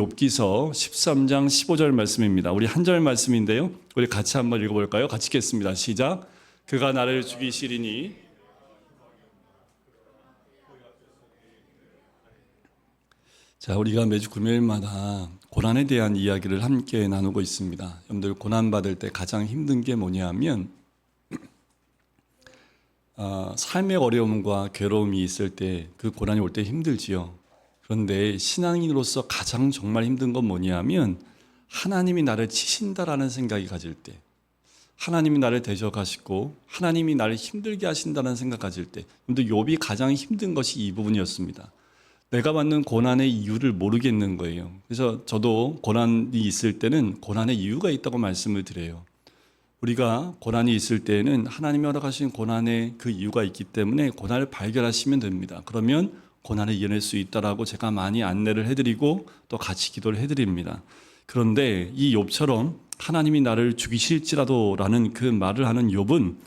욥기서 13장 15절 말씀입니다. 우리 한 절 말씀인데요. 우리 같이 한번 읽어볼까요? 같이 읽겠습니다. 시작. 그가 나를 죽이시리니. 자, 우리가 매주 금요일마다 고난에 대한 이야기를 함께 나누고 있습니다. 여러분들 고난받을 때 가장 힘든 게 뭐냐면 삶의 어려움과 괴로움이 있을 때 그 고난이 올 때 힘들지요. 그런데 신앙인으로서 가장 정말 힘든 건 뭐냐면 하나님이 나를 치신다라는 생각이 가질 때, 하나님이 나를 대적하시고 하나님이 나를 힘들게 하신다는 생각 가질 때, 근데 욥이 가장 힘든 것이 이 부분이었습니다. 내가 받는 고난의 이유를 모르겠는 거예요. 그래서 저도 고난이 있을 때는 고난의 이유가 있다고 말씀을 드려요. 우리가 고난이 있을 때에는 하나님이 허락하신 고난의 그 이유가 있기 때문에 고난을 발견하시면 됩니다. 그러면 고난을 이겨낼 수 있다라고 제가 많이 안내를 해드리고 또 같이 기도를 해드립니다. 그런데 이 욥처럼 하나님이 나를 죽이실지라도라는 그 말을 하는 욥은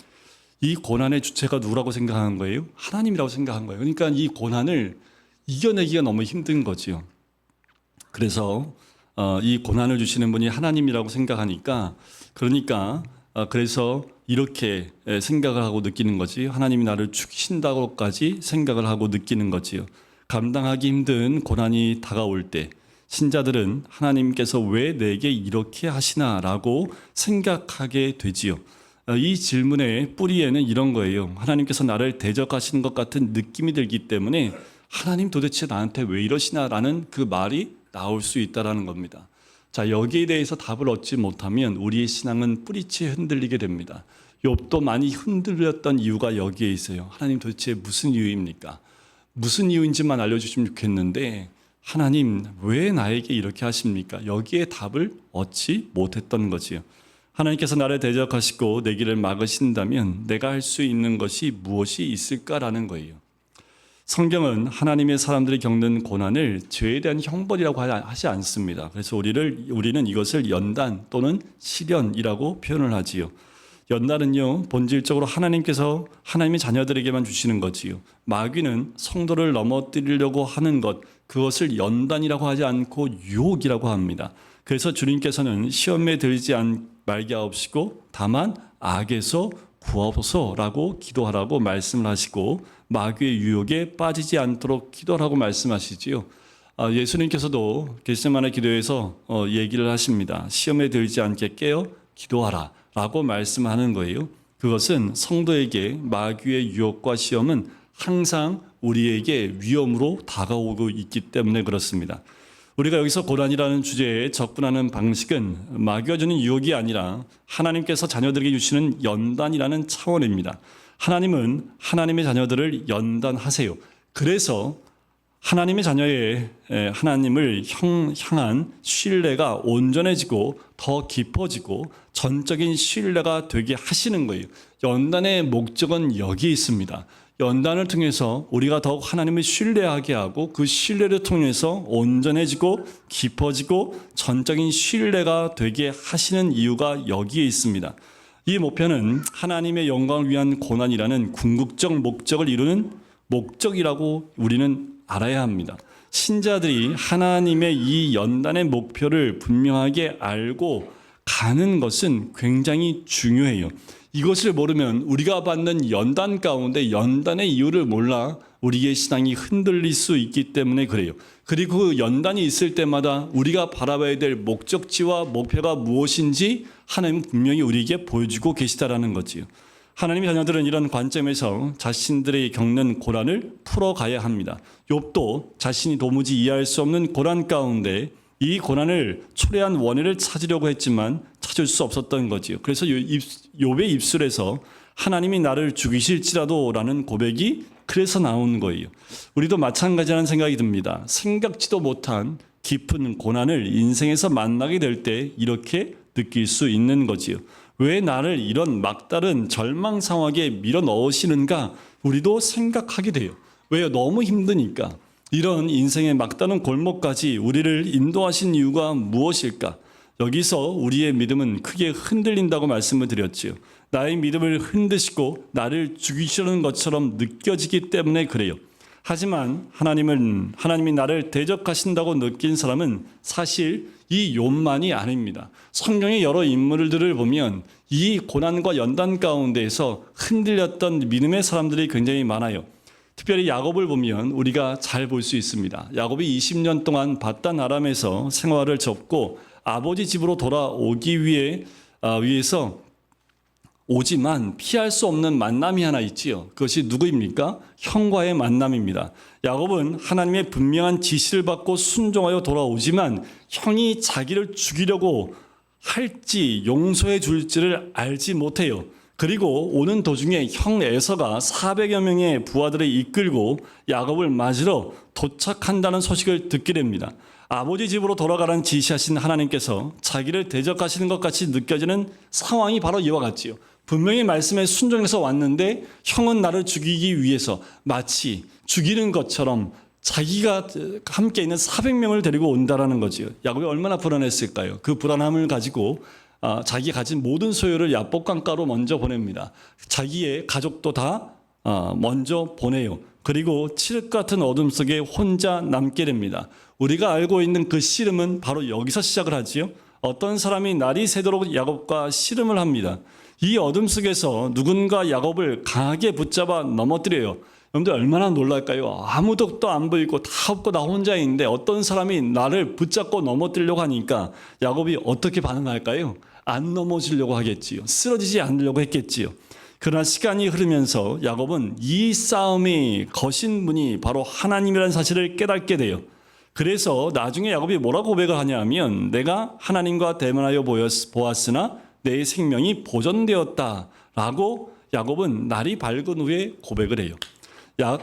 이 고난의 주체가 누구라고 생각하는 거예요? 하나님이라고 생각한 거예요. 그러니까 이 고난을 이겨내기가 너무 힘든 거지요. 그래서 이 고난을 주시는 분이 하나님이라고 생각하니까 그래서 이렇게 생각을 하고 느끼는 거지. 하나님이 나를 죽이신다고까지 생각을 하고 느끼는 거지요. 감당하기 힘든 고난이 다가올 때 신자들은 하나님께서 왜 내게 이렇게 하시나라고 생각하게 되지요. 이 질문의 뿌리에는 이런 거예요. 하나님께서 나를 대적하시는 것 같은 느낌이 들기 때문에 하나님 도대체 나한테 왜 이러시나라는 그 말이 나올 수 있다는 겁니다. 자, 여기에 대해서 답을 얻지 못하면 우리의 신앙은 뿌리째 흔들리게 됩니다. 욥도 많이 흔들렸던 이유가 여기에 있어요. 하나님 도대체 무슨 이유입니까? 무슨 이유인지만 알려주시면 좋겠는데 하나님 왜 나에게 이렇게 하십니까? 여기에 답을 얻지 못했던 거지요. 하나님께서 나를 대적하시고 내 길을 막으신다면 내가 할 수 있는 것이 무엇이 있을까라는 거예요. 성경은 하나님의 사람들이 겪는 고난을 죄에 대한 형벌이라고 하지 않습니다. 그래서 우리는 이것을 연단 또는 시련이라고 표현을 하지요. 연단은요, 본질적으로 하나님께서 하나님의 자녀들에게만 주시는 거지요. 마귀는 성도를 넘어뜨리려고 하는 것, 그것을 연단이라고 하지 않고 유혹이라고 합니다. 그래서 주님께서는 시험에 들지 말게 하옵시고 다만 악에서 구하소서라고 기도하라고 말씀을 하시고 마귀의 유혹에 빠지지 않도록 기도하라고 말씀하시지요. 예수님께서도 겟세마네 기도에서 얘기를 하십니다. 시험에 들지 않게 깨어 기도하라 라고 말씀하는 거예요. 그것은 성도에게 마귀의 유혹과 시험은 항상 우리에게 위험으로 다가오고 있기 때문에 그렇습니다. 우리가 여기서 고난이라는 주제에 접근하는 방식은 마귀가 주는 유혹이 아니라 하나님께서 자녀들에게 주시는 연단이라는 차원입니다. 하나님은 하나님의 자녀들을 연단하세요. 그래서 하나님의 자녀의 하나님을 향한 신뢰가 온전해지고 더 깊어지고 전적인 신뢰가 되게 하시는 거예요. 연단의 목적은 여기 있습니다. 연단을 통해서 우리가 더욱 하나님을 신뢰하게 하고 그 신뢰를 통해서 온전해지고 깊어지고 전적인 신뢰가 되게 하시는 이유가 여기에 있습니다. 이 목표는 하나님의 영광을 위한 고난이라는 궁극적 목적을 이루는 목적이라고 우리는 알아야 합니다. 신자들이 하나님의 이 연단의 목표를 분명하게 알고 가는 것은 굉장히 중요해요. 이것을 모르면 우리가 받는 연단 가운데 연단의 이유를 몰라 우리의 신앙이 흔들릴 수 있기 때문에 그래요. 그리고 그 연단이 있을 때마다 우리가 바라봐야 될 목적지와 목표가 무엇인지 하나님은 분명히 우리에게 보여주고 계시다라는 거지요. 하나님의 자녀들은 이런 관점에서 자신들이 겪는 고난을 풀어가야 합니다. 욥도 자신이 도무지 이해할 수 없는 고난 가운데 이 고난을 초래한 원인을 찾으려고 했지만 찾을 수 없었던 거지요. 그래서 욥의 입술에서 하나님이 나를 죽이실지라도 라는 고백이 그래서 나온 거예요. 우리도 마찬가지라는 생각이 듭니다. 생각지도 못한 깊은 고난을 인생에서 만나게 될 때 이렇게 느낄 수 있는 거지요. 왜 나를 이런 막다른 절망 상황에 밀어 넣으시는가 우리도 생각하게 돼요. 왜요? 너무 힘드니까. 이런 인생의 막다른 골목까지 우리를 인도하신 이유가 무엇일까? 여기서 우리의 믿음은 크게 흔들린다고 말씀을 드렸지요. 나의 믿음을 흔드시고 나를 죽이시려는 것처럼 느껴지기 때문에 그래요. 하지만 하나님이 나를 대적하신다고 느낀 사람은 사실 이 욥만이 아닙니다. 성경의 여러 인물들을 보면 이 고난과 연단 가운데에서 흔들렸던 믿음의 사람들이 굉장히 많아요. 특별히 야곱을 보면 우리가 잘 볼 수 있습니다. 야곱이 20년 동안 바단 아람에서 생활을 접고 아버지 집으로 돌아오기 위해서 오지만 피할 수 없는 만남이 하나 있지요. 그것이 누구입니까? 형과의 만남입니다. 야곱은 하나님의 분명한 지시를 받고 순종하여 돌아오지만 형이 자기를 죽이려고 할지 용서해 줄지를 알지 못해요. 그리고 오는 도중에 형 에서가 400여 명의 부하들을 이끌고 야곱을 맞으러 도착한다는 소식을 듣게 됩니다. 아버지 집으로 돌아가라는 지시하신 하나님께서 자기를 대적하시는 것 같이 느껴지는 상황이 바로 이와 같지요. 분명히 말씀에 순종해서 왔는데 형은 나를 죽이기 위해서 마치 죽이는 것처럼 자기가 함께 있는 400명을 데리고 온다라는 거지요. 야곱이 얼마나 불안했을까요? 그 불안함을 가지고 자기가 가진 모든 소유를 야복 강가로 먼저 보냅니다. 자기의 가족도 다 먼저 보내요. 그리고 칠흑 같은 어둠 속에 혼자 남게 됩니다. 우리가 알고 있는 그 씨름은 바로 여기서 시작을 하지요. 어떤 사람이 날이 새도록 야곱과 씨름을 합니다. 이 어둠 속에서 누군가 야곱을 강하게 붙잡아 넘어뜨려요. 여러분들 얼마나 놀랄까요? 아무도 또 안 보이고 다 없고 나 혼자 있는데 어떤 사람이 나를 붙잡고 넘어뜨리려고 하니까 야곱이 어떻게 반응할까요? 안 넘어지려고 하겠지요. 쓰러지지 않으려고 했겠지요. 그러나 시간이 흐르면서 야곱은 이 싸움이 거신 분이 바로 하나님이라는 사실을 깨닫게 돼요. 그래서 나중에 야곱이 뭐라고 고백을 하냐면 내가 하나님과 대면하여 보았으나 내 생명이 보존되었다라고 야곱은 날이 밝은 후에 고백을 해요.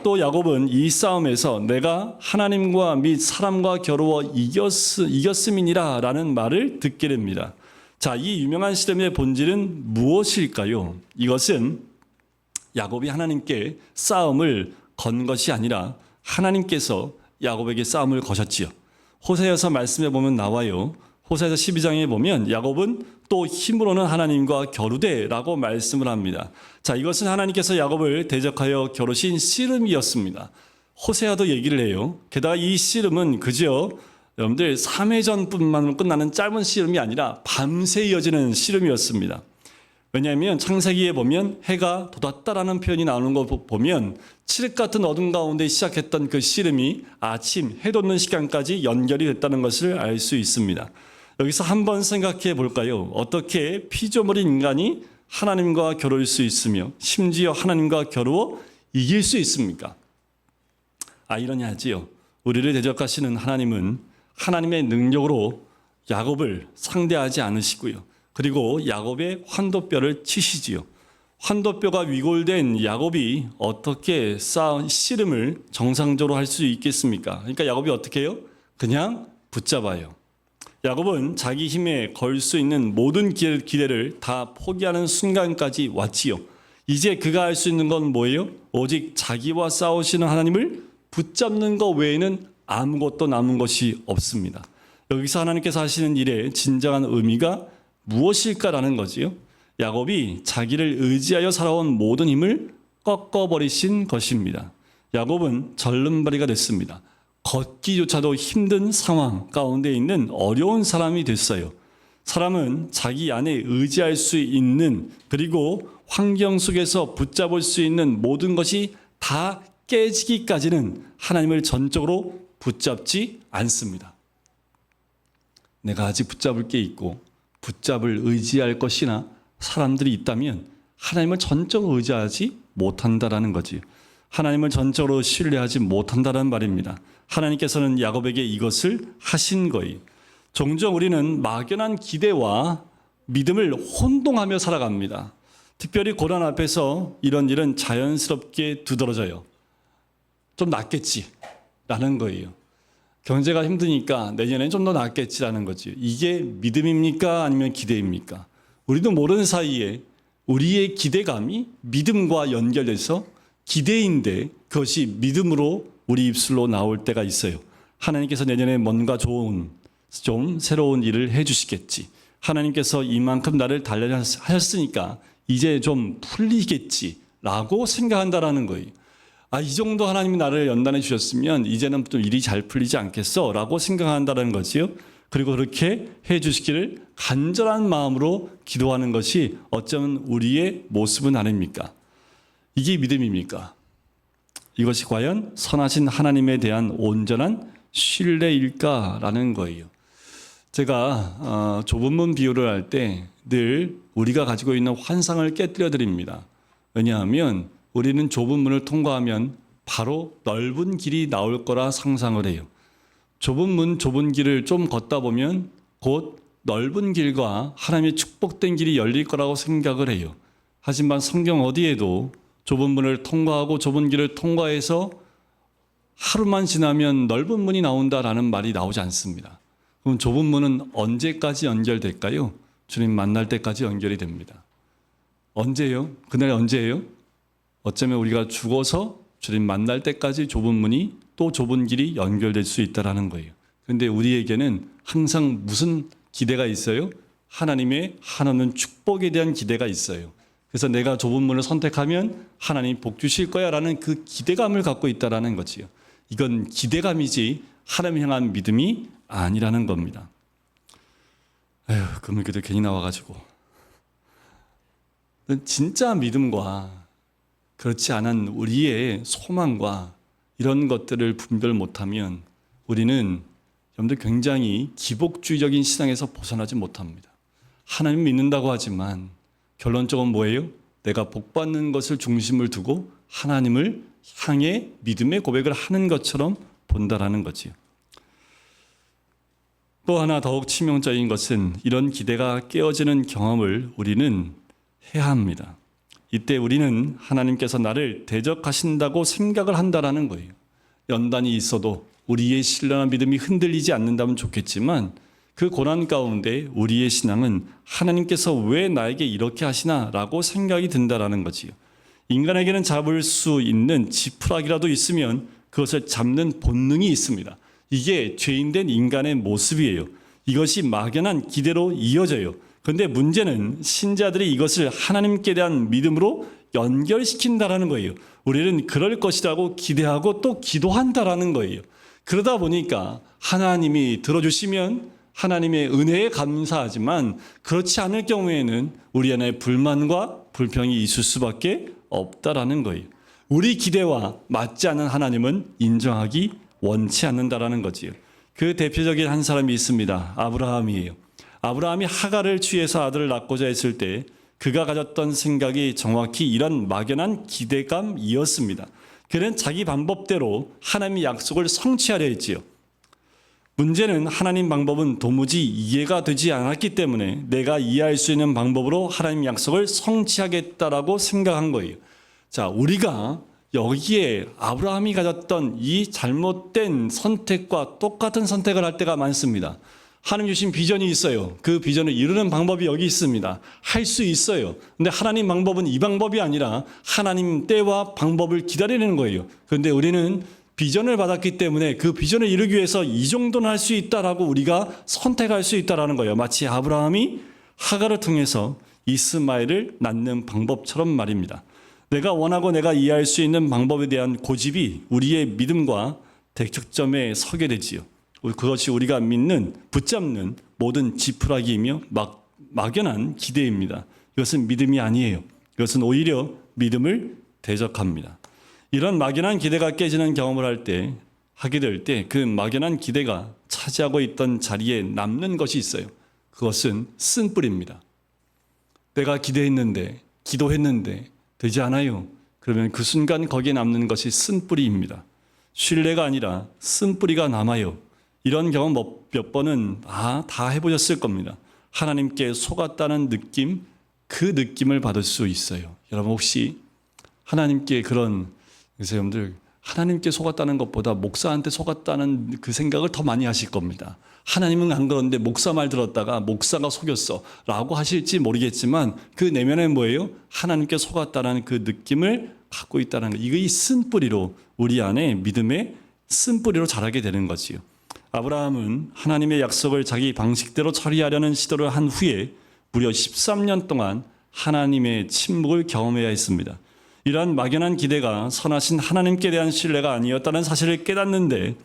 또 야곱은 이 싸움에서 내가 하나님과 및 사람과 겨루어 이겼음이니라 라는 말을 듣게 됩니다. 자, 이 유명한 씨름의 본질은 무엇일까요? 이것은 야곱이 하나님께 싸움을 건 것이 아니라 하나님께서 야곱에게 싸움을 거셨지요. 호세아서 말씀해 보면 나와요. 호세아서 12장에 보면 야곱은 또 힘으로는 하나님과 겨루되라고 말씀을 합니다. 자, 이것은 하나님께서 야곱을 대적하여 겨루신 씨름이었습니다. 호세아도 얘기를 해요. 게다가 이 씨름은 그저 여러분들 3회전뿐만으로 끝나는 짧은 씨름이 아니라 밤새 이어지는 씨름이었습니다. 왜냐하면 창세기에 보면 해가 돋았다라는 표현이 나오는 거 보면 칠흑 같은 어둠 가운데 시작했던 그 씨름이 아침 해 돋는 시간까지 연결이 됐다는 것을 알 수 있습니다. 여기서 한번 생각해 볼까요? 어떻게 피조물인 인간이 하나님과 겨룰 수 있으며 심지어 하나님과 겨루어 이길 수 있습니까? 아이러니하지요. 우리를 대적하시는 하나님은 하나님의 능력으로 야곱을 상대하지 않으시고요. 그리고 야곱의 환도뼈를 치시지요. 환도뼈가 위골된 야곱이 어떻게 씨름을 정상적으로 할 수 있겠습니까? 그러니까 야곱이 어떻게 해요? 그냥 붙잡아요. 야곱은 자기 힘에 걸 수 있는 모든 기대를 다 포기하는 순간까지 왔지요. 이제 그가 할 수 있는 건 뭐예요? 오직 자기와 싸우시는 하나님을 붙잡는 것 외에는 아무것도 남은 것이 없습니다. 여기서 하나님께서 하시는 일의 진정한 의미가 무엇일까라는 거지요. 야곱이 자기를 의지하여 살아온 모든 힘을 꺾어버리신 것입니다. 야곱은 절름발이가 됐습니다. 걷기조차도 힘든 상황 가운데 있는 어려운 사람이 됐어요. 사람은 자기 안에 의지할 수 있는 그리고 환경 속에서 붙잡을 수 있는 모든 것이 다 깨지기까지는 하나님을 전적으로 붙잡지 않습니다. 내가 아직 붙잡을 게 있고 붙잡을 의지할 것이나 사람들이 있다면 하나님을 전적으로 의지하지 못한다라는 거지. 하나님을 전적으로 신뢰하지 못한다는 말입니다. 하나님께서는 야곱에게 이것을 하신 거예요. 종종 우리는 막연한 기대와 믿음을 혼동하며 살아갑니다. 특별히 고난 앞에서 이런 일은 자연스럽게 두드러져요. 좀 낫겠지라는 거예요. 경제가 힘드니까 내년엔 좀 더 낫겠지라는 거지. 이게 믿음입니까? 아니면 기대입니까? 우리도 모르는 사이에 우리의 기대감이 믿음과 연결돼서 기대인데 그것이 믿음으로 우리 입술로 나올 때가 있어요. 하나님께서 내년에 뭔가 좋은 좀 새로운 일을 해주시겠지. 하나님께서 이만큼 나를 단련하셨으니까 이제 좀 풀리겠지라고 생각한다라는 거예요. 이 정도 하나님이 나를 연단해 주셨으면 이제는 좀 일이 잘 풀리지 않겠어 라고 생각한다는 거지요. 그리고 그렇게 해 주시기를 간절한 마음으로 기도하는 것이 어쩌면 우리의 모습은 아닙니까? 이게 믿음입니까? 이것이 과연 선하신 하나님에 대한 온전한 신뢰일까라는 거예요. 제가 좁은 문 비유를 할 때 늘 우리가 가지고 있는 환상을 깨뜨려 드립니다. 왜냐하면 우리는 좁은 문을 통과하면 바로 넓은 길이 나올 거라 상상을 해요. 좁은 문, 좁은 길을 좀 걷다 보면 곧 넓은 길과 하나님의 축복된 길이 열릴 거라고 생각을 해요. 하지만 성경 어디에도 좁은 문을 통과하고 좁은 길을 통과해서 하루만 지나면 넓은 문이 나온다라는 말이 나오지 않습니다. 그럼 좁은 문은 언제까지 연결될까요? 주님 만날 때까지 연결이 됩니다. 언제요? 그날 언제예요? 어쩌면 우리가 죽어서 주님 만날 때까지 좁은 문이 또 좁은 길이 연결될 수 있다는 거예요. 그런데 우리에게는 항상 무슨 기대가 있어요? 하나님의 한없는 축복에 대한 기대가 있어요. 그래서 내가 좁은 문을 선택하면 하나님 복 주실 거야 라는 그 기대감을 갖고 있다는 거지요. 이건 기대감이지 하나님 향한 믿음이 아니라는 겁니다. 금요일도 괜히 나와가지고. 진짜 믿음과 그렇지 않은 우리의 소망과 이런 것들을 분별 못하면 우리는 여러분들 굉장히 기복주의적인 신앙에서 벗어나지 못합니다. 하나님 믿는다고 하지만 결론적으로 뭐예요? 내가 복받는 것을 중심을 두고 하나님을 향해 믿음의 고백을 하는 것처럼 본다라는 거지요. 또 하나 더욱 치명적인 것은 이런 기대가 깨어지는 경험을 우리는 해야 합니다. 이때 우리는 하나님께서 나를 대적하신다고 생각을 한다라는 거예요. 연단이 있어도 우리의 신령한 믿음이 흔들리지 않는다면 좋겠지만 그 고난 가운데 우리의 신앙은 하나님께서 왜 나에게 이렇게 하시나라고 생각이 든다라는 거지요. 인간에게는 잡을 수 있는 지푸라기라도 있으면 그것을 잡는 본능이 있습니다. 이게 죄인된 인간의 모습이에요. 이것이 막연한 기대로 이어져요. 그런데 문제는 신자들이 이것을 하나님께 대한 믿음으로 연결시킨다라는 거예요. 우리는 그럴 것이라고 기대하고 또 기도한다라는 거예요. 그러다 보니까 하나님이 들어주시면 하나님의 은혜에 감사하지만 그렇지 않을 경우에는 우리 안에 불만과 불평이 있을 수밖에 없다라는 거예요. 우리 기대와 맞지 않는 하나님은 인정하기 원치 않는다라는 거지요. 그 대표적인 한 사람이 있습니다. 아브라함이에요. 아브라함이 하갈을 취해서 아들을 낳고자 했을 때 그가 가졌던 생각이 정확히 이런 막연한 기대감이었습니다. 그는 자기 방법대로 하나님의 약속을 성취하려 했지요. 문제는 하나님 방법은 도무지 이해가 되지 않았기 때문에 내가 이해할 수 있는 방법으로 하나님 약속을 성취하겠다라고 생각한 거예요. 자, 우리가 여기에 아브라함이 가졌던 이 잘못된 선택과 똑같은 선택을 할 때가 많습니다. 하나님 주신 비전이 있어요. 그 비전을 이루는 방법이 여기 있습니다. 할 수 있어요. 근데 하나님 방법은 이 방법이 아니라 하나님 때와 방법을 기다리는 거예요. 그런데 우리는 비전을 받았기 때문에 그 비전을 이루기 위해서 이 정도는 할 수 있다라고 우리가 선택할 수 있다라는 거예요. 마치 아브라함이 하갈을 통해서 이스마엘을 낳는 방법처럼 말입니다. 내가 원하고 내가 이해할 수 있는 방법에 대한 고집이 우리의 믿음과 대척점에 서게 되지요. 그것이 우리가 믿는, 붙잡는 모든 지푸라기이며 막연한 기대입니다. 이것은 믿음이 아니에요. 이것은 오히려 믿음을 대적합니다. 이런 막연한 기대가 깨지는 경험을 하게 될 때 그 막연한 기대가 차지하고 있던 자리에 남는 것이 있어요. 그것은 쓴뿌리입니다. 내가 기대했는데, 기도했는데 되지 않아요. 그러면 그 순간 거기에 남는 것이 쓴뿌리입니다. 신뢰가 아니라 쓴뿌리가 남아요. 이런 경험 몇 번은 다 해보셨을 겁니다. 하나님께 속았다는 느낌, 그 느낌을 받을 수 있어요. 여러분 혹시 하나님께 그래서 여러분들 하나님께 속았다는 것보다 목사한테 속았다는 그 생각을 더 많이 하실 겁니다. 하나님은 안 그런데 목사 말 들었다가 목사가 속였어 라고 하실지 모르겠지만 그 내면은 뭐예요? 하나님께 속았다는 그 느낌을 갖고 있다는 거. 이게 쓴뿌리로 우리 안에 믿음의 쓴뿌리로 자라게 되는 거지요. 아브라함은 하나님의 약속을 자기 방식대로 처리하려는 시도를 한 후에 무려 13년 동안 하나님의 침묵을 경험해야 했습니다. 이러한 막연한 기대가 선하신 하나님께 대한 신뢰가 아니었다는 사실을 깨닫는데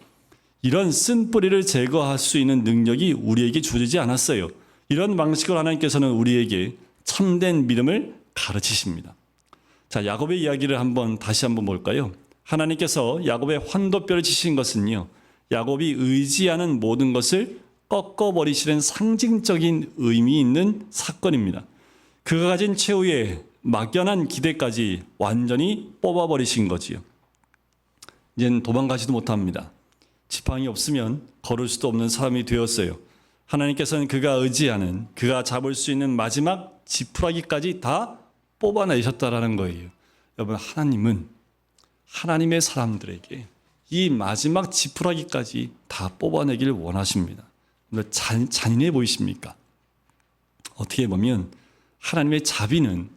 이런 쓴뿌리를 제거할 수 있는 능력이 우리에게 주어지지 않았어요. 이런 방식으로 하나님께서는 우리에게 참된 믿음을 가르치십니다. 자, 야곱의 이야기를 다시 한번 볼까요? 하나님께서 야곱의 환도뼈를 치신 것은요, 야곱이 의지하는 모든 것을 꺾어버리시는 상징적인 의미 있는 사건입니다. 그가 가진 최후의 막연한 기대까지 완전히 뽑아버리신 거지요. 이젠 도망가지도 못합니다. 지팡이 없으면 걸을 수도 없는 사람이 되었어요. 하나님께서는 그가 의지하는, 그가 잡을 수 있는 마지막 지푸라기까지 다 뽑아내셨다라는 거예요. 여러분, 하나님은 하나님의 사람들에게 이 마지막 지푸라기까지 다 뽑아내기를 원하십니다. 잔인해 보이십니까? 어떻게 보면 하나님의 자비는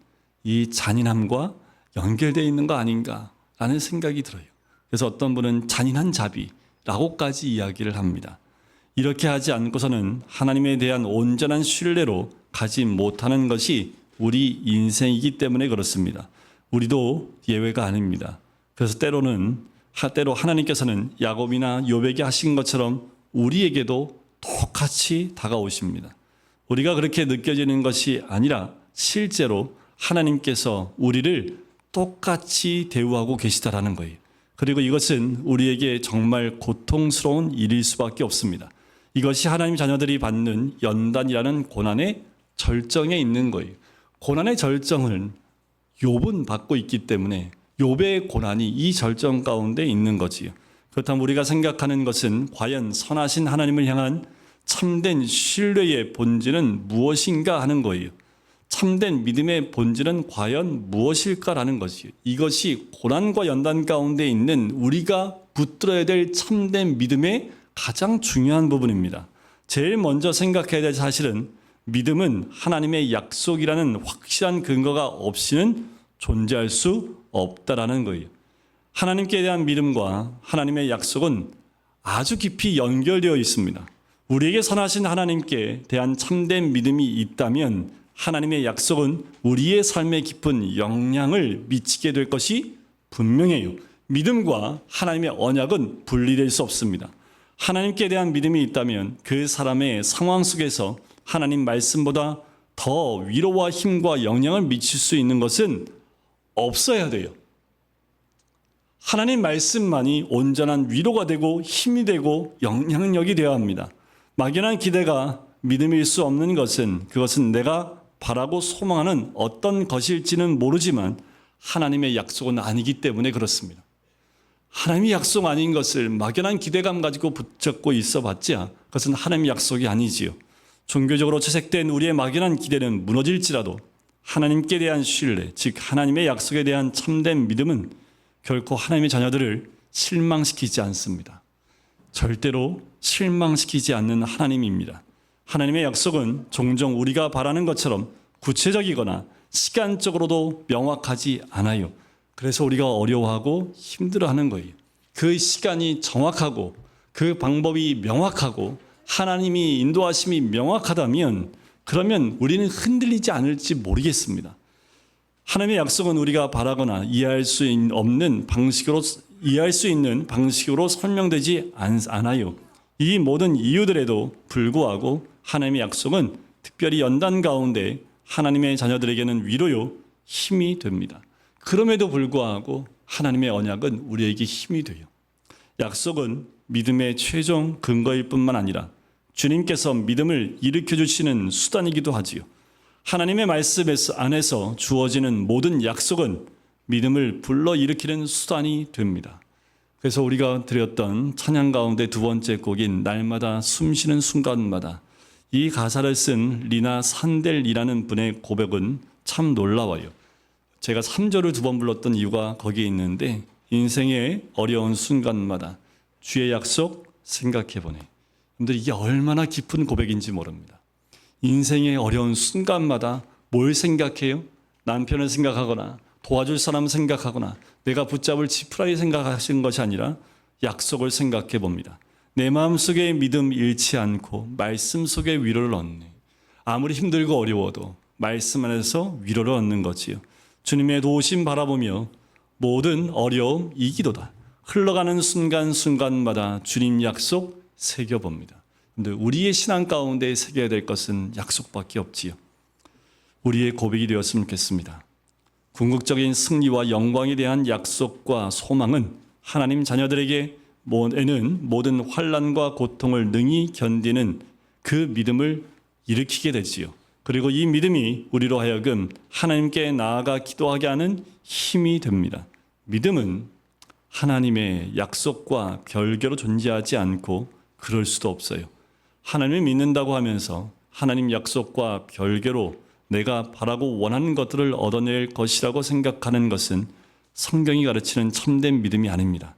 이 잔인함과 연결되어 있는 거 아닌가라는 생각이 들어요. 그래서 어떤 분은 잔인한 자비라고까지 이야기를 합니다. 이렇게 하지 않고서는 하나님에 대한 온전한 신뢰로 가지 못하는 것이 우리 인생이기 때문에 그렇습니다. 우리도 예외가 아닙니다. 그래서 때로 하나님께서는 야곱이나 욥에게 하신 것처럼 우리에게도 똑같이 다가오십니다. 우리가 그렇게 느껴지는 것이 아니라 실제로 하나님께서 우리를 똑같이 대우하고 계시다라는 거예요. 그리고 이것은 우리에게 정말 고통스러운 일일 수밖에 없습니다. 이것이 하나님 자녀들이 받는 연단이라는 고난의 절정에 있는 거예요. 고난의 절정을 욥은 받고 있기 때문에 욥의 고난이 이 절정 가운데 있는 거지요. 그렇다면 우리가 생각하는 것은 과연 선하신 하나님을 향한 참된 신뢰의 본질은 무엇인가 하는 거예요. 참된 믿음의 본질은 과연 무엇일까라는 것이에요. 이것이 고난과 연단 가운데 있는 우리가 붙들어야 될 참된 믿음의 가장 중요한 부분입니다. 제일 먼저 생각해야 될 사실은 믿음은 하나님의 약속이라는 확실한 근거가 없이는 존재할 수 없다라는 거예요. 하나님께 대한 믿음과 하나님의 약속은 아주 깊이 연결되어 있습니다. 우리에게 선하신 하나님께 대한 참된 믿음이 있다면 하나님의 약속은 우리의 삶에 깊은 영향을 미치게 될 것이 분명해요. 믿음과 하나님의 언약은 분리될 수 없습니다. 하나님께 대한 믿음이 있다면 그 사람의 상황 속에서 하나님 말씀보다 더 위로와 힘과 영향을 미칠 수 있는 것은 없어야 돼요. 하나님 말씀만이 온전한 위로가 되고 힘이 되고 영향력이 되어야 합니다. 막연한 기대가 믿음일 수 없는 것은 그것은 내가 바라고 소망하는 어떤 것일지는 모르지만 하나님의 약속은 아니기 때문에 그렇습니다. 하나님의 약속 아닌 것을 막연한 기대감 가지고 붙잡고 있어봤자 그것은 하나님의 약속이 아니지요. 종교적으로 채색된 우리의 막연한 기대는 무너질지라도 하나님께 대한 신뢰, 즉 하나님의 약속에 대한 참된 믿음은 결코 하나님의 자녀들을 실망시키지 않습니다. 절대로 실망시키지 않는 하나님입니다. 하나님의 약속은 종종 우리가 바라는 것처럼 구체적이거나 시간적으로도 명확하지 않아요. 그래서 우리가 어려워하고 힘들어하는 거예요. 그 시간이 정확하고 그 방법이 명확하고 하나님이 인도하심이 명확하다면 그러면 우리는 흔들리지 않을지 모르겠습니다. 하나님의 약속은 우리가 바라거나 이해할 수 있는 방식으로 설명되지 않아요. 이 모든 이유들에도 불구하고 하나님의 약속은 특별히 연단 가운데 하나님의 자녀들에게는 위로요, 힘이 됩니다. 그럼에도 불구하고 하나님의 언약은 우리에게 힘이 돼요. 약속은 믿음의 최종 근거일 뿐만 아니라 주님께서 믿음을 일으켜 주시는 수단이기도 하지요. 하나님의 말씀 안에서 주어지는 모든 약속은 믿음을 불러일으키는 수단이 됩니다. 그래서 우리가 드렸던 찬양 가운데 두 번째 곡인 날마다 숨쉬는 순간마다 이 가사를 쓴 리나 산델이라는 분의 고백은 참 놀라워요. 제가 3절을 두 번 불렀던 이유가 거기에 있는데 인생의 어려운 순간마다 주의 약속 생각해보네. 여러분들 이게 얼마나 깊은 고백인지 모릅니다. 인생의 어려운 순간마다 뭘 생각해요? 남편을 생각하거나 도와줄 사람 생각하거나 내가 붙잡을 지푸라기 생각하시는 것이 아니라 약속을 생각해 봅니다. 내 마음속에 믿음 잃지 않고 말씀 속에 위로를 얻네. 아무리 힘들고 어려워도 말씀 안에서 위로를 얻는 거지요. 주님의 도우심 바라보며 모든 어려움 이기도다. 흘러가는 순간순간마다 주님 약속 새겨봅니다. 근데 우리의 신앙 가운데 새겨야 될 것은 약속밖에 없지요. 우리의 고백이 되었으면 좋겠습니다. 궁극적인 승리와 영광에 대한 약속과 소망은 하나님 자녀들에게 모든 환난과 고통을 능히 견디는 그 믿음을 일으키게 되지요. 그리고 이 믿음이 우리로 하여금 하나님께 나아가 기도하게 하는 힘이 됩니다. 믿음은 하나님의 약속과 별개로 존재하지 않고 그럴 수도 없어요. 하나님을 믿는다고 하면서 하나님 약속과 별개로 내가 바라고 원하는 것들을 얻어낼 것이라고 생각하는 것은 성경이 가르치는 참된 믿음이 아닙니다.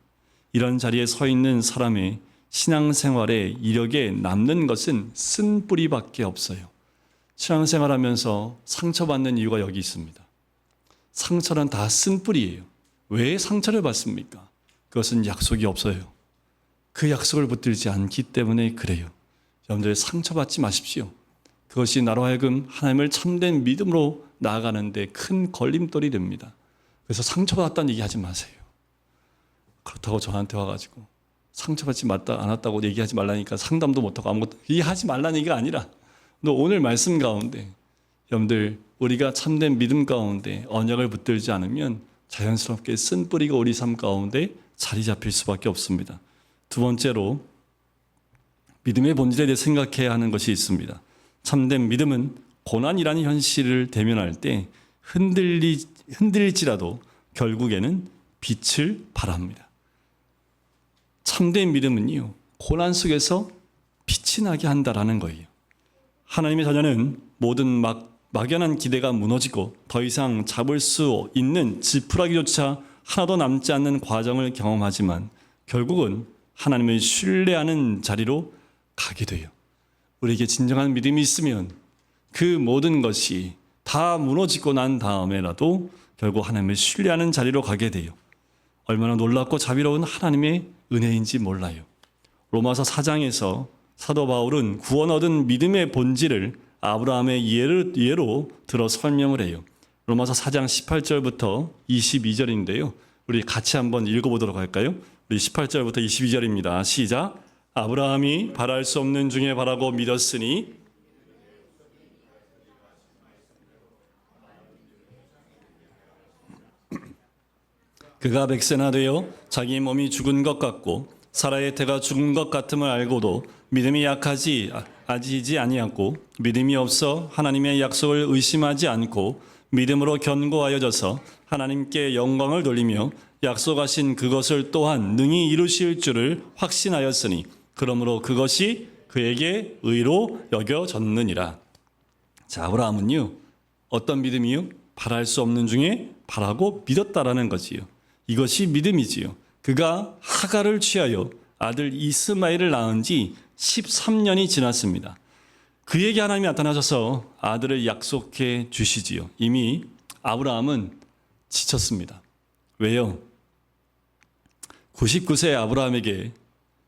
이런 자리에 서 있는 사람의 신앙생활의 이력에 남는 것은 쓴 뿌리밖에 없어요. 신앙생활하면서 상처받는 이유가 여기 있습니다. 상처는 다 쓴 뿌리예요. 왜 상처를 받습니까? 그것은 약속이 없어요. 그 약속을 붙들지 않기 때문에 그래요. 여러분들 상처받지 마십시오. 그것이 나로 하여금 하나님을 참된 믿음으로 나아가는데 큰 걸림돌이 됩니다. 그래서 상처받았다는 얘기하지 마세요. 그렇다고 저한테 와가지고 상처받지 않았다고 얘기하지 말라니까 상담도 못하고 아무것도 얘기하지 말라는 얘기가 아니라 너 오늘 말씀 가운데 여러분들 우리가 참된 믿음 가운데 언약을 붙들지 않으면 자연스럽게 쓴 뿌리가 우리 삶 가운데 자리 잡힐 수밖에 없습니다. 두 번째로 믿음의 본질에 대해 생각해야 하는 것이 있습니다. 참된 믿음은 고난이라는 현실을 대면할 때 흔들릴지라도 결국에는 빛을 발합니다. 참된 믿음은요, 고난 속에서 빛이 나게 한다라는 거예요. 하나님의 자녀는 모든 막연한 기대가 무너지고 더 이상 잡을 수 있는 지푸라기조차 하나도 남지 않는 과정을 경험하지만 결국은 하나님을 신뢰하는 자리로 가게 돼요. 우리에게 진정한 믿음이 있으면 그 모든 것이 다 무너지고 난 다음에라도 결국 하나님을 신뢰하는 자리로 가게 돼요. 얼마나 놀랍고 자비로운 하나님의 은혜인지 몰라요. 로마서 4장에서 사도 바울은 구원 얻은 믿음의 본질을 아브라함의 예로 들어 설명을 해요. 로마서 4장 18절부터 22절인데요. 우리 같이 한번 읽어보도록 할까요? 우리 18절부터 22절입니다. 시작. 아브라함이 바랄 수 없는 중에 바라고 믿었으니 그가 백세나 되어 자기 몸이 죽은 것 같고 사라의 태가 죽은 것 같음을 알고도 믿음이 약하지 아니하고 믿음이 없어 하나님의 약속을 의심하지 않고 믿음으로 견고하여져서 하나님께 영광을 돌리며 약속하신 그것을 또한 능히 이루실 줄을 확신하였으니 그러므로 그것이 그에게 의로 여겨졌느니라. 자, 아브라함은요, 어떤 믿음이요? 바랄 수 없는 중에 바라고 믿었다라는 거지요. 이것이 믿음이지요. 그가 하갈을 취하여 아들 이스마엘을 낳은 지 13년이 지났습니다. 그에게 하나님이 나타나셔서 아들을 약속해 주시지요. 이미 아브라함은 지쳤습니다. 왜요? 99세 아브라함에게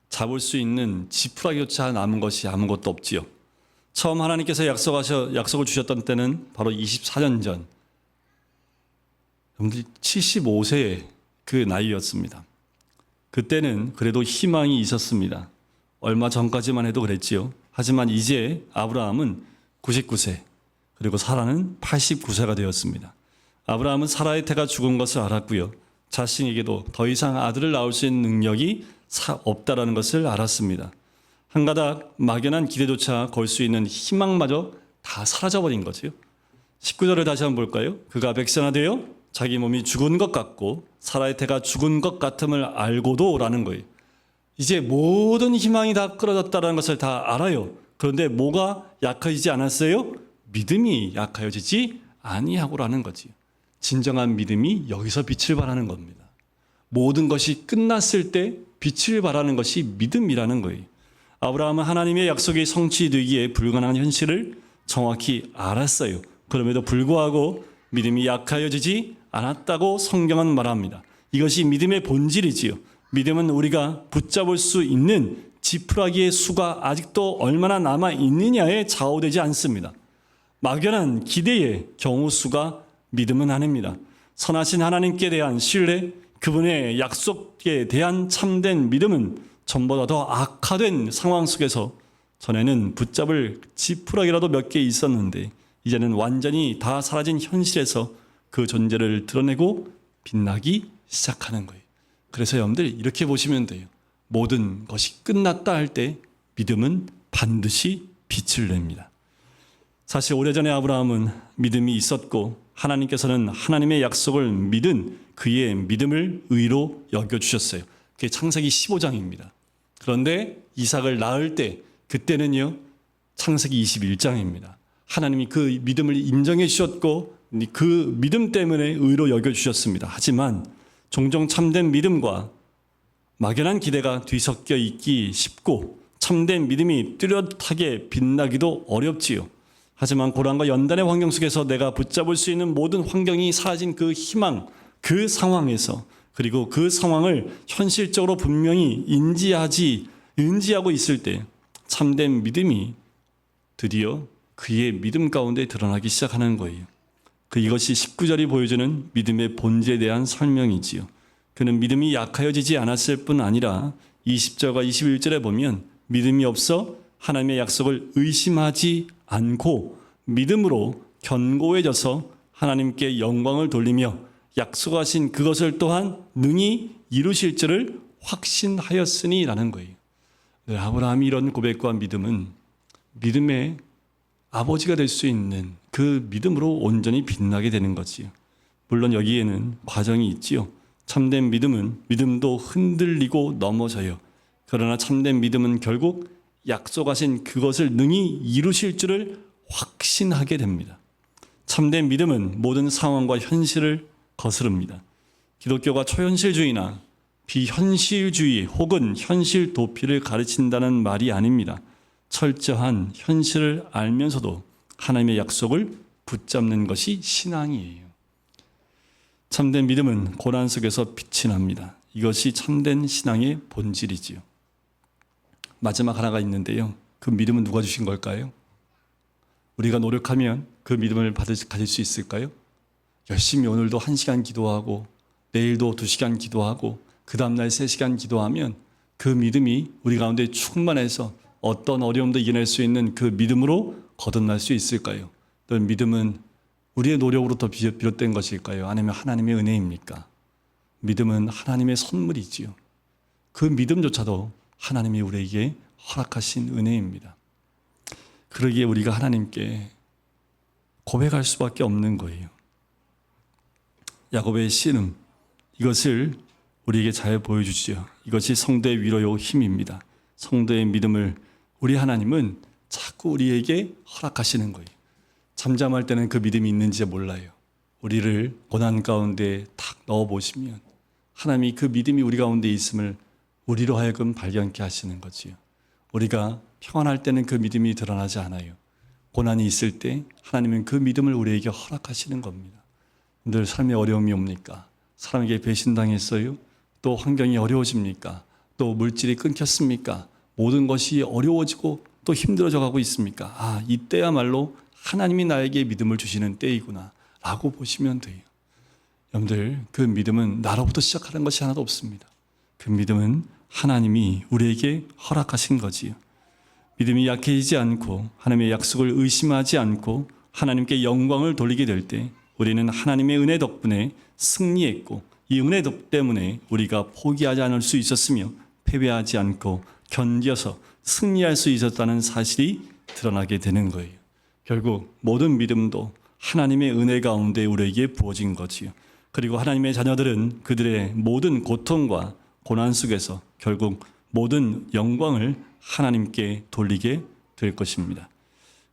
잡을 수 있는 지푸라기조차 남은 것이 아무것도 없지요. 처음 하나님께서 약속을 주셨던 때는 바로 24년 전, 여러분들이 75세의 그 나이였습니다. 그때는 그래도 희망이 있었습니다. 얼마 전까지만 해도 그랬지요. 하지만 이제 아브라함은 99세, 그리고 사라는 89세가 되었습니다. 아브라함은 사라의 태가 죽은 것을 알았고요. 자신에게도 더 이상 아들을 낳을 수 있는 능력이 없다라는 것을 알았습니다. 한 가닥 막연한 기대조차 걸 수 있는 희망마저 다 사라져버린 거죠. 19절을 다시 한번 볼까요? 그가 백세나 되어 자기 몸이 죽은 것 같고 사라의 태가 죽은 것 같음을 알고도 라는 거예요. 이제 모든 희망이 다 끊어졌다는 것을 다 알아요. 그런데 뭐가 약해지지 않았어요? 믿음이 약해지지 아니하고라는 거지. 진정한 믿음이 여기서 빛을 발하는 겁니다. 모든 것이 끝났을 때 빛을 발하는 것이 믿음이라는 거예요. 아브라함은 하나님의 약속이 성취되기에 불가능한 현실을 정확히 알았어요. 그럼에도 불구하고 믿음이 약하여지지 않았다고 성경은 말합니다. 이것이 믿음의 본질이지요. 믿음은 우리가 붙잡을 수 있는 지푸라기의 수가 아직도 얼마나 남아 있느냐에 좌우되지 않습니다. 막연한 기대의 경우 수가 믿음은 아닙니다. 선하신 하나님께 대한 신뢰, 그분의 약속에 대한 참된 믿음은 전보다 더 악화된 상황 속에서 전에는 붙잡을 지푸라기라도 몇 개 있었는데 이제는 완전히 다 사라진 현실에서 그 존재를 드러내고 빛나기 시작하는 거예요. 그래서 여러분들 이렇게 보시면 돼요. 모든 것이 끝났다 할 때 믿음은 반드시 빛을 냅니다. 사실 오래전에 아브라함은 믿음이 있었고 하나님께서는 하나님의 약속을 믿은 그의 믿음을 의로 여겨주셨어요. 그게 창세기 15장입니다. 그런데 이삭을 낳을 때 그때는요 창세기 21장입니다. 하나님이 그 믿음을 인정해 주셨고 그 믿음 때문에 의로 여겨주셨습니다. 하지만 종종 참된 믿음과 막연한 기대가 뒤섞여 있기 쉽고 참된 믿음이 뚜렷하게 빛나기도 어렵지요. 하지만 고난과 연단의 환경 속에서 내가 붙잡을 수 있는 모든 환경이 사라진 그 희망, 그 상황에서 그리고 그 상황을 현실적으로 분명히 인지하고 있을 때 참된 믿음이 드디어 그의 믿음 가운데 드러나기 시작하는 거예요. 이것이 19절이 보여주는 믿음의 본질에 대한 설명이지요. 그는 믿음이 약하여지지 않았을 뿐 아니라 20절과 21절에 보면 믿음이 없어 하나님의 약속을 의심하지 않고 믿음으로 견고해져서 하나님께 영광을 돌리며 약속하신 그것을 또한 능히 이루실 줄을 확신하였으니라는 거예요. 네, 아브라함이 이런 고백과 믿음은 믿음의 아버지가 될 수 있는 그 믿음으로 온전히 빛나게 되는 거지요. 물론 여기에는 과정이 있지요. 참된 믿음도 흔들리고 넘어져요. 그러나 참된 믿음은 결국 약속하신 그것을 능히 이루실 줄을 확신하게 됩니다. 참된 믿음은 모든 상황과 현실을 거스릅니다. 기독교가 초현실주의나 비현실주의 혹은 현실 도피를 가르친다는 말이 아닙니다. 철저한 현실을 알면서도 하나님의 약속을 붙잡는 것이 신앙이에요. 참된 믿음은 고난 속에서 빛이 납니다. 이것이 참된 신앙의 본질이지요. 마지막 하나가 있는데요. 그 믿음은 누가 주신 걸까요? 우리가 노력하면 그 믿음을 가질 수 있을까요? 열심히 오늘도 1시간 기도하고 내일도 2시간 기도하고 그 다음날 3시간 기도하면 그 믿음이 우리 가운데 충만해서 어떤 어려움도 이겨낼 수 있는 그 믿음으로 거듭날 수 있을까요? 또 믿음은 우리의 노력으로부터 비롯된 것일까요? 아니면 하나님의 은혜입니까? 믿음은 하나님의 선물이지요. 그 믿음조차도 하나님이 우리에게 허락하신 은혜입니다. 그러기에 우리가 하나님께 고백할 수밖에 없는 거예요. 야곱의 씨름, 이것을 우리에게 잘 보여주지요. 이것이 성도의 위로요 힘입니다. 성도의 믿음을 우리 하나님은 자꾸 우리에게 허락하시는 거예요. 잠잠할 때는 그 믿음이 있는지 몰라요. 우리를 고난 가운데 탁 넣어보시면 하나님이 그 믿음이 우리 가운데 있음을 우리로 하여금 발견케 하시는 거지요. 우리가 평안할 때는 그 믿음이 드러나지 않아요. 고난이 있을 때 하나님은 그 믿음을 우리에게 허락하시는 겁니다. 늘 삶에 어려움이 옵니까? 사람에게 배신당했어요? 또 환경이 어려워집니까? 또 물질이 끊겼습니까? 모든 것이 어려워지고 또 힘들어져 가고 있습니까? 아, 이때야말로 하나님이 나에게 믿음을 주시는 때이구나 라고 보시면 돼요. 여러분들, 그 믿음은 나로부터 시작하는 것이 하나도 없습니다. 그 믿음은 하나님이 우리에게 허락하신 거지요. 믿음이 약해지지 않고 하나님의 약속을 의심하지 않고 하나님께 영광을 돌리게 될 때 우리는 하나님의 은혜 덕분에 승리했고 이 은혜 덕 때문에 우리가 포기하지 않을 수 있었으며 패배하지 않고 견뎌서 승리할 수 있었다는 사실이 드러나게 되는 거예요. 결국 모든 믿음도 하나님의 은혜 가운데 우리에게 부어진 거지요. 그리고 하나님의 자녀들은 그들의 모든 고통과 고난 속에서 결국 모든 영광을 하나님께 돌리게 될 것입니다.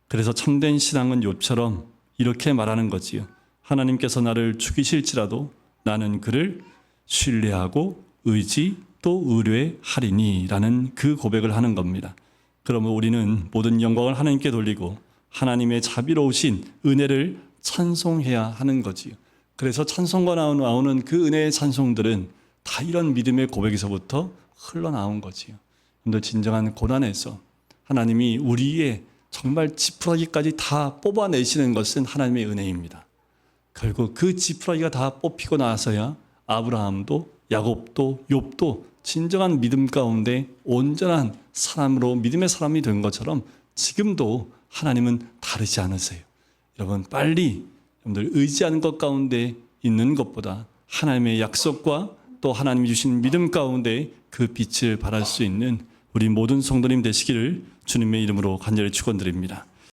그래서 참된 신앙은 욥처럼 이렇게 말하는 거지요. 하나님께서 나를 죽이실지라도 나는 그를 신뢰하고 의지 또 의뢰하리니 라는 그 고백을 하는 겁니다. 그러면 우리는 모든 영광을 하나님께 돌리고 하나님의 자비로우신 은혜를 찬송해야 하는 거지요. 그래서 찬송가 나오는 그 은혜의 찬송들은 다 이런 믿음의 고백에서부터 흘러나온 거지요. 근데 진정한 고난에서 하나님이 우리의 정말 지푸라기까지 다 뽑아내시는 것은 하나님의 은혜입니다. 결국 그 지푸라기가 다 뽑히고 나서야 아브라함도 야곱도 욥도 진정한 믿음 가운데 온전한 사람으로 믿음의 사람이 된 것처럼 지금도 하나님은 다르지 않으세요. 여러분 빨리 여러분들 의지하는 것 가운데 있는 것보다 하나님의 약속과 또 하나님이 주신 믿음 가운데 그 빛을 발할 수 있는 우리 모든 성도님 되시기를 주님의 이름으로 간절히 축원드립니다.